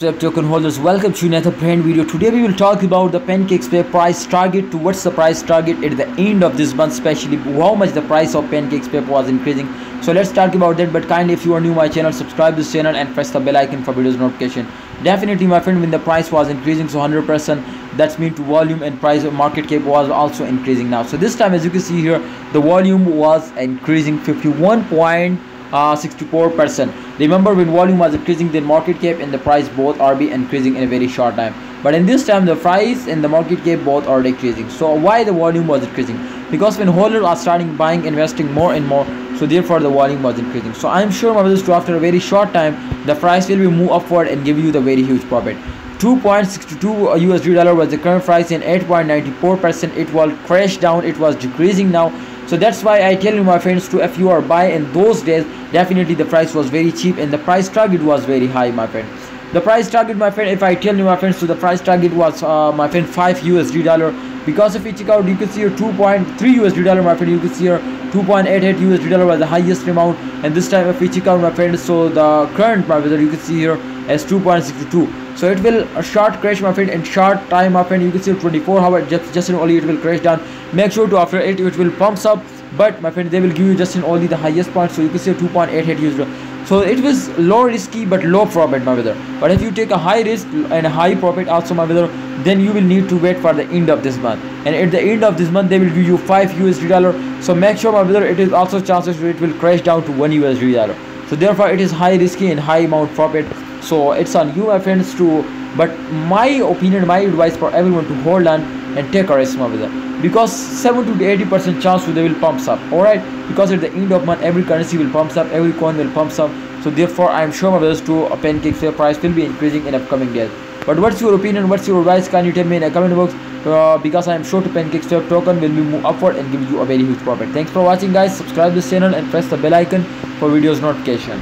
Swap token holders, welcome to another brand video. Today we will talk about the Pancakeswap price target. To what's the price target at the end of this month, especially how much the price of Pancakeswap was increasing. So let's talk about that. But kindly, if you are new to my channel, subscribe this channel and press the bell icon for videos notification. Definitely, my friend, when the price was increasing, so 100%, that's mean to volume and price of market cap was also increasing now. So this time, as you can see here, the volume was increasing 51.64%. Remember, when volume was increasing, then market cap and the price both are be increasing in a very short time. But in this time, the price and the market cap both are decreasing. So why the volume was increasing? Because when holders are starting buying, investing more and more, so therefore the volume was increasing. So I'm sure, my brothers, after a very short time, the price will be move upward and give you the very huge profit. 2.62 USD dollar was the current price, and 8.94% it will crash down. It was decreasing now. So that's why I tell you, my friends, to if you are buying in those days, definitely the price was very cheap and the price target was very high, my friend. The price target, my friend, if I tell you, my friends, so the price target was my friend 5 USD dollar. Because if you check out, you can see here 2.3 USD dollar, my friend. You can see here 2.88 USD dollar was the highest amount, and this time if we check out, my friend, so the current, my brother, you can see here as 2.62. so it will a short crash, my friend, in short time, my friend. You can see 24 hours just in only it will crash down. Make sure to after it will pumps up, but my friend, they will give you just in only the highest point. So you can see 2.88 USD. So it was low risky but low profit, my brother. But if you take a high risk and a high profit also, my brother, then you will need to wait for the end of this month, and at the end of this month they will give you 5 USD dollar. So make sure, my brother, it is also chances it will crash down to 1 USD dollar. So therefore it is high risky and high amount profit. So it's on you, my friends, to, but my opinion, my advice for everyone to hold on and take a risk, my brother, because 70 to 80% chance they will pumps up. All right, because at the end of month every currency will pumps up, every coin will pumps up. So therefore I am sure, my brothers, to a Pancakeswap price will be increasing in upcoming days. But what's your opinion, what's your advice? Can you tell me in a comment box, because I am sure to Pancakeswap token will be move upward and give you a very huge profit. Thanks for watching, guys. Subscribe this channel and press the bell icon for videos notification.